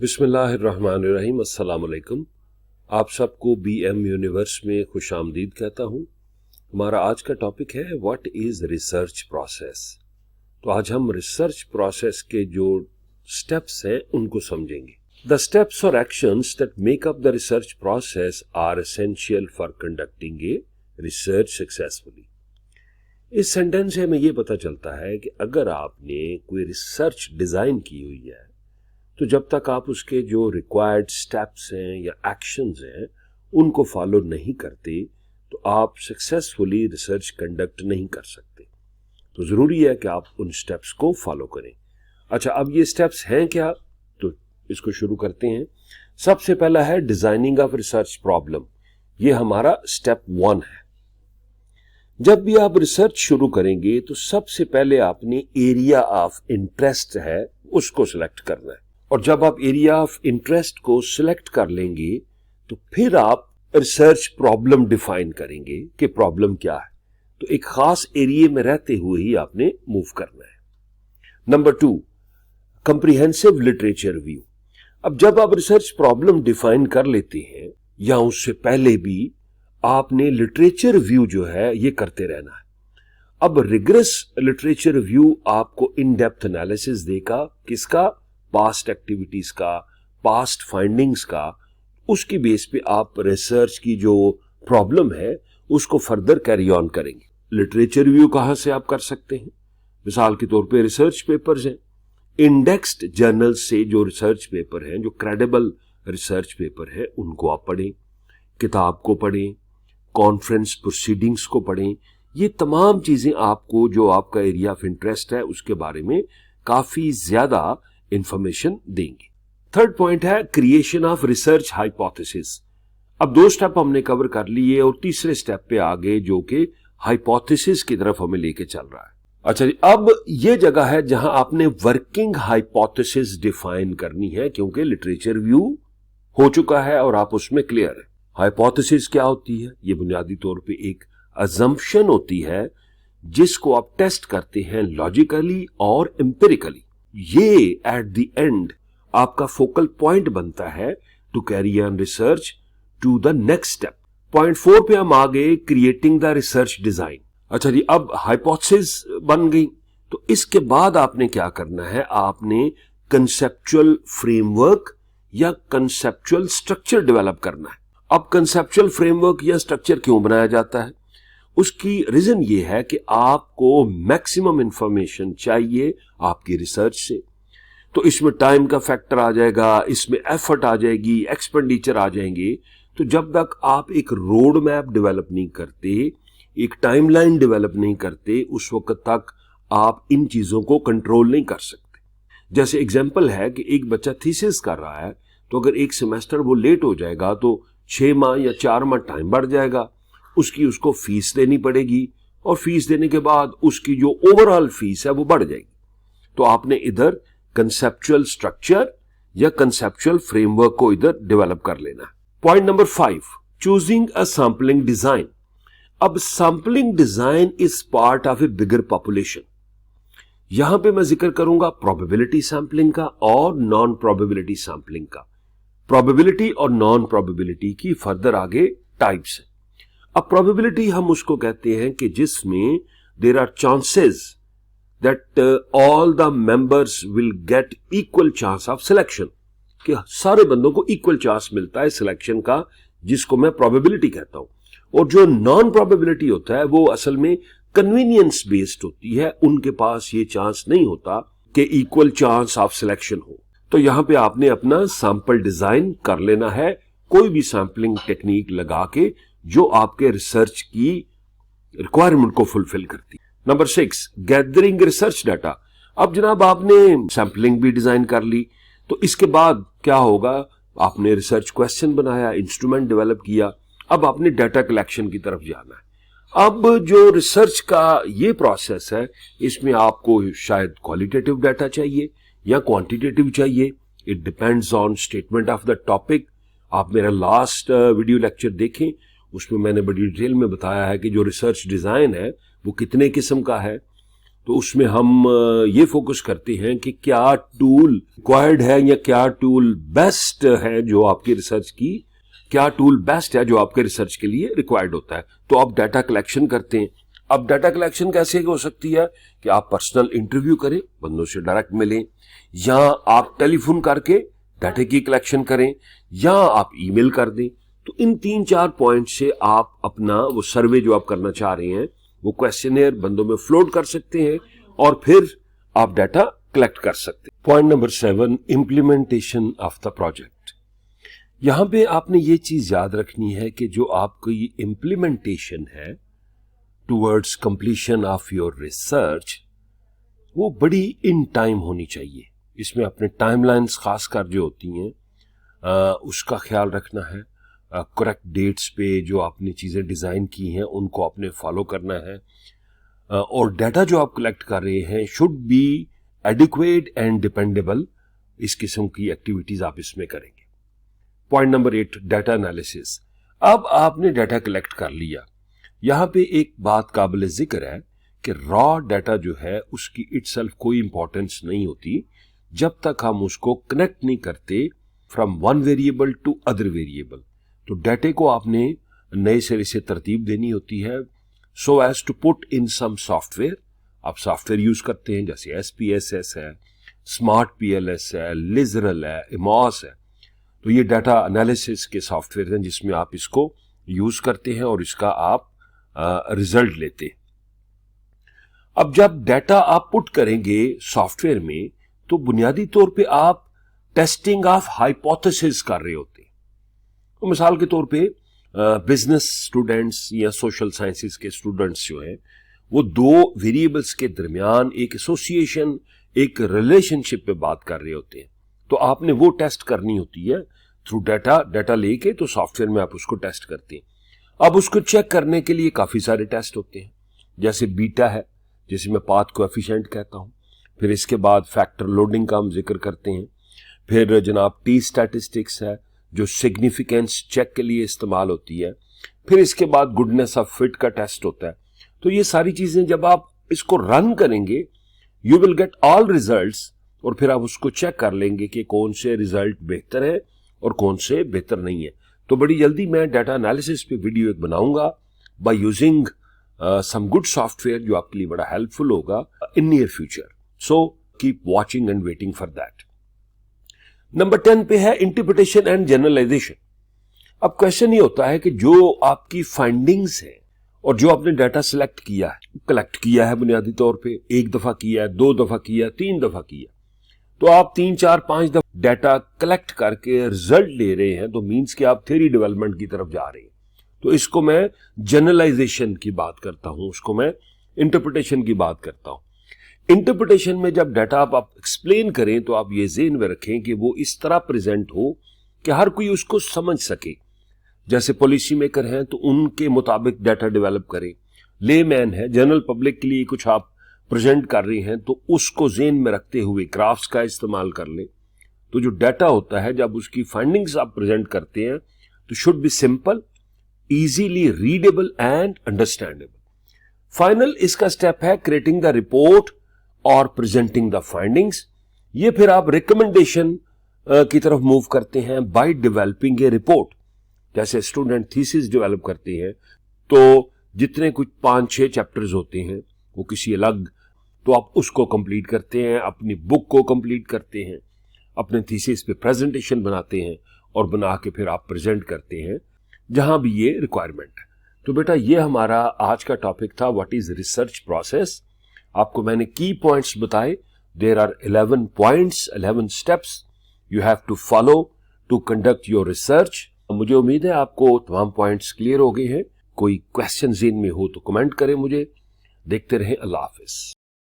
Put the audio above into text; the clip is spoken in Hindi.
बिस्मिल्लाहिर्रहमानिर्रहीम। अस्सलाम वालेकुम। आप सबको बीएम यूनिवर्स में खुश आमदीद कहता हूँ। हमारा आज का टॉपिक है व्हाट इज रिसर्च प्रोसेस। तो आज हम रिसर्च प्रोसेस के जो स्टेप्स हैं उनको समझेंगे। द स्टेप्स और actions that make up the research process are essential for conducting a research successfully. इस सेंटेंस से हमें ये पता चलता है कि अगर आपने कोई रिसर्च डिजाइन की हुई है तो जब तक आप उसके जो रिक्वायर्ड स्टेप्स हैं या एक्शंस हैं उनको फॉलो नहीं करते तो आप सक्सेसफुली रिसर्च कंडक्ट नहीं कर सकते। तो जरूरी है कि आप उन स्टेप्स को फॉलो करें। अच्छा, अब ये स्टेप्स हैं क्या, तो इसको शुरू करते हैं। सबसे पहला है डिजाइनिंग ऑफ रिसर्च प्रॉब्लम। ये हमारा स्टेप 1 है। जब भी आप रिसर्च शुरू करेंगे तो सबसे पहले आपने एरिया ऑफ इंटरेस्ट है उसको सिलेक्ट करना है, और जब आप एरिया ऑफ इंटरेस्ट को सिलेक्ट कर लेंगे तो फिर आप रिसर्च प्रॉब्लम डिफाइन करेंगे कि प्रॉब्लम क्या है। तो एक खास एरिया में रहते हुए ही आपने मूव करना है। Number 2, comprehensive literature view. अब जब आप रिसर्च प्रॉब्लम डिफाइन कर लेते हैं या उससे पहले भी आपने लिटरेचर व्यू जो है ये करते रहना है। अब रिगरस लिटरेचर व्यू आपको इन डेप्थ एनालिसिस देगा, किसका? पास्ट एक्टिविटीज का, पास्ट फाइंडिंग्स का। उसकी बेस पे आप रिसर्च की जो प्रॉब्लम है उसको फर्दर कैरी ऑन करेंगे। लिटरेचर रिव्यू कहां से आप कर सकते हैं? मिसाल के तौर पे रिसर्च पेपर्स हैं, इंडेक्स्ड जर्नल से जो रिसर्च पेपर हैं, जो क्रेडिबल रिसर्च पेपर है, उनको आप पढ़ें, किताब को पढ़ें, कॉन्फ्रेंस प्रोसीडिंग्स को पढ़ें। ये तमाम चीजें आपको जो आपका एरिया ऑफ इंटरेस्ट है उसके बारे में काफी ज्यादा इंफॉर्मेशन देंगे। थर्ड पॉइंट है क्रिएशन ऑफ रिसर्च हाइपोथेसिस। अब 2 स्टेप हमने कवर कर लिए और तीसरे स्टेप पे आ गए जो कि हाइपोथेसिस की तरफ हमें लेके चल रहा है। अच्छा जी, अब ये जगह है जहां आपने वर्किंग हाइपोथेसिस डिफाइन करनी है, क्योंकि लिटरेचर व्यू हो चुका है और आप उसमें क्लियर है। हाइपोथेसिस क्या होती है? ये बुनियादी तौर पे एक अजम्पशन होती है जिसको आप टेस्ट करते हैं लॉजिकली और एम्पिरिकली। ये एट द एंड आपका फोकल पॉइंट बनता है to carry on research to the next step. Point 4 पे हम आ गए, क्रिएटिंग द रिसर्च डिजाइन। अच्छा जी, अब हाइपोथेसिस बन गई तो इसके बाद आपने क्या करना है? आपने कंसेप्चुअल फ्रेमवर्क या कंसेप्चुअल स्ट्रक्चर डेवलप करना है। अब कंसेप्चुअल फ्रेमवर्क या स्ट्रक्चर क्यों बनाया जाता है? उसकी रीजन ये है कि आपको मैक्सिमम इंफॉर्मेशन चाहिए आपकी रिसर्च से। तो इसमें टाइम का फैक्टर आ जाएगा, इसमें एफर्ट आ जाएगी, एक्सपेंडिचर आ जाएंगे। तो जब तक आप एक रोड मैप डेवलप नहीं करते, एक टाइमलाइन डेवलप नहीं करते, उस वक्त तक आप इन चीजों को कंट्रोल नहीं कर सकते। जैसे एग्जाम्पल है कि एक बच्चा थीसिस कर रहा है, तो अगर एक सेमेस्टर वो लेट हो जाएगा तो 6 माह या 4 माह टाइम बढ़ जाएगा। उसको फीस देनी पड़ेगी और फीस देने के बाद उसकी जो ओवरऑल फीस है वो बढ़ जाएगी। तो आपने इधर कंसेप्चुअल स्ट्रक्चर या कंसेप्चुअल फ्रेमवर्क को इधर डेवलप कर लेना है। Point number 5, choosing a sampling design. अब sampling design is part of a bigger population. यहां पे मैं जिक्र करूंगा प्रोबेबिलिटी सैंपलिंग का और नॉन प्रोबेबिलिटी सैंपलिंग का। प्रोबेबिलिटी और नॉन प्रोबेबिलिटी की फर्दर आगे टाइप्स है। अब प्रोबेबिलिटी हम उसको कहते हैं कि जिसमें there are chances that all the members will get equal chance of selection, कि सारे बंदों को इक्वल चांस मिलता है सिलेक्शन का, जिसको मैं प्रोबेबिलिटी कहता हूं। और जो नॉन प्रोबेबिलिटी होता है वो असल में कन्वीनियंस बेस्ड होती है, उनके पास ये चांस नहीं होता कि इक्वल चांस ऑफ सिलेक्शन हो। तो यहां पे आपने अपना सैंपल डिजाइन कर लेना है, कोई भी सैंपलिंग टेक्निक लगा के जो आपके रिसर्च की रिक्वायरमेंट को फुलफिल करती है। Number 6, gathering research data. अब जनाब आपने सैंपलिंग भी डिजाइन कर ली, तो इसके बाद क्या होगा? आपने रिसर्च क्वेश्चन बनाया, इंस्ट्रूमेंट डेवलप किया, अब आपने डाटा कलेक्शन की तरफ जाना है। अब जो रिसर्च का ये प्रोसेस है, इसमें आपको शायद क्वालिटेटिव डाटा चाहिए या क्वांटिटेटिव चाहिए। It depends on statement of the topic. आप मेरा लास्ट वीडियो लेक्चर देखें, उसमें मैंने बड़ी डिटेल में बताया है कि जो रिसर्च डिजाइन है वो कितने किस्म का है। तो उसमें हम ये फोकस करते हैं कि क्या टूल रिक्वायर्ड है या क्या टूल बेस्ट है जो आपकी रिसर्च की, क्या टूल बेस्ट है जो आपके रिसर्च के लिए रिक्वायर्ड होता है। तो आप डाटा कलेक्शन करते हैं। अब डाटा कलेक्शन कैसे हो सकती है कि आप पर्सनल इंटरव्यू करें, बंदों से डायरेक्ट मिलें, या आप टेलीफोन करके डाटा की कलेक्शन करें, या आप ईमेल कर दें। तो इन 3-4 पॉइंट से आप अपना वो सर्वे जो आप करना चाह रहे हैं वो क्वेश्चनेयर बंदों में फ्लोट कर सकते हैं और फिर आप डाटा कलेक्ट कर सकते हैं। Point number 7, implementation of the project. यहां पे आपने ये चीज याद रखनी है कि जो आपकी इंप्लीमेंटेशन है towards completion of your research, वो बड़ी इन टाइम होनी चाहिए। इसमें अपने टाइमलाइंस खासकर जो होती हैं उसका ख्याल रखना है। करेक्ट डेट्स पे जो आपने चीज़ें डिज़ाइन की हैं उनको आपने फॉलो करना है, और डाटा जो आप कलेक्ट कर रहे हैं should be adequate and dependable. इस किस्म की एक्टिविटीज आप इसमें करेंगे। Point number 8, data analysis. अब आपने डाटा कलेक्ट कर लिया। यहां पे एक बात काबिल जिक्र है कि रॉ डाटा जो है उसकी इटसेल्फ कोई इंपॉर्टेंस नहीं होती जब तक हम उसको कनेक्ट नहीं करते from one variable to other variable. तो डाटे को आपने नए सिरे से तरतीब देनी होती है so as to put in some software. आप सॉफ्टवेयर यूज करते हैं जैसे SPSS है, स्मार्ट PLS है, लिजरल है, इमॉस है। तो ये डाटा एनालिसिस के सॉफ्टवेयर हैं जिसमें आप इसको यूज करते हैं और इसका आप रिजल्ट लेते हैं। अब जब डाटा आप पुट करेंगे सॉफ्टवेयर में तो बुनियादी तौर पे आप टेस्टिंग ऑफ हाइपोथेसिस कर रहे होते हैं। तो मिसाल के तौर पे बिजनेस स्टूडेंट्स या सोशल साइंसेस के स्टूडेंट्स जो हैं वो दो वेरिएबल्स के दरमियान एक एसोसिएशन, एक रिलेशनशिप पे बात कर रहे होते हैं। तो आपने वो टेस्ट करनी होती है थ्रू डाटा लेके, तो सॉफ्टवेयर में आप उसको टेस्ट करते हैं। अब उसको चेक करने के लिए काफी सारे टेस्ट होते हैं, जैसे बीटा है जिसे मैं पाथ कोएफिशिएंट कहता हूं, फिर इसके बाद फैक्टर लोडिंग का हम जिक्र करते हैं, फिर जनाब टी स्टैटिस्टिक्स है जो सिग्निफिकेंस चेक के लिए इस्तेमाल होती है, फिर इसके बाद गुडनेस ऑफ फिट का टेस्ट होता है। तो ये सारी चीजें जब आप इसको रन करेंगे you will get all results, और फिर आप उसको चेक कर लेंगे कि कौन से रिजल्ट बेहतर है और कौन से बेहतर नहीं है। तो बड़ी जल्दी मैं डाटा एनालिसिस पे वीडियो एक बनाऊंगा by using some good software जो आपके लिए बड़ा हेल्पफुल होगा in near future. So keep watching and waiting for that. Number 10 पे है इंटरप्रिटेशन एंड जनरलाइजेशन। अब क्वेश्चन ये होता है कि जो आपकी फाइंडिंग्स है और जो आपने डाटा सिलेक्ट किया है, कलेक्ट किया है बुनियादी तौर पे, एक दफा किया है, 2 दफा किया है, 3 दफा किया, तो आप 3, 4, 5 दफा डाटा कलेक्ट करके रिजल्ट ले रहे हैं, तो मींस कि आप थ्योरी डेवलपमेंट की तरफ जा रहे हैं। तो इसको मैं जनरलाइजेशन की बात करता हूं, उसको मैं इंटरप्रिटेशन की बात करता हूं। इंटरप्रिटेशन में जब डाटा आप एक्सप्लेन करें तो आप ये ज़हन में रखें कि वो इस तरह प्रेजेंट हो कि हर कोई उसको समझ सके। जैसे पॉलिसी मेकर हैं तो उनके मुताबिक डाटा डेवलप करें, लेमैन है, जनरल पब्लिक के लिए कुछ आप प्रेजेंट कर रहे हैं तो उसको ज़हन में रखते हुए ग्राफ्स का इस्तेमाल कर लें। तो जो डाटा होता है जब उसकी फाइंडिंग्स आप प्रेजेंट करते हैं तो should be simple, easily readable and understandable. Final इसका स्टेप है क्रिएटिंग द रिपोर्ट और प्रेजेंटिंग द फाइंडिंग्स। ये फिर आप रिकमेंडेशन की तरफ मूव करते हैं बाय डेवलपिंग ए रिपोर्ट। जैसे स्टूडेंट थीसिस डेवलप करते हैं तो जितने कुछ 5-6 चैप्टर्स होते हैं वो किसी अलग, तो आप उसको कंप्लीट करते हैं, अपनी बुक को कंप्लीट करते हैं, अपने थीसिस पे प्रेजेंटेशन बनाते हैं और बना के फिर आप प्रेजेंट करते हैं जहां भी ये रिक्वायरमेंट है। तो बेटा ये हमारा आज का टॉपिक था, व्हाट इज रिसर्च प्रोसेस। आपको मैंने की पॉइंट्स बताए। There are 11 points, 11 steps you have to follow to conduct your research. मुझे उम्मीद है आपको तमाम पॉइंट्स क्लियर हो गए हैं। कोई क्वेश्चन ज़हन में हो तो कमेंट करें मुझे। देखते रहें। अल्लाह हाफिज।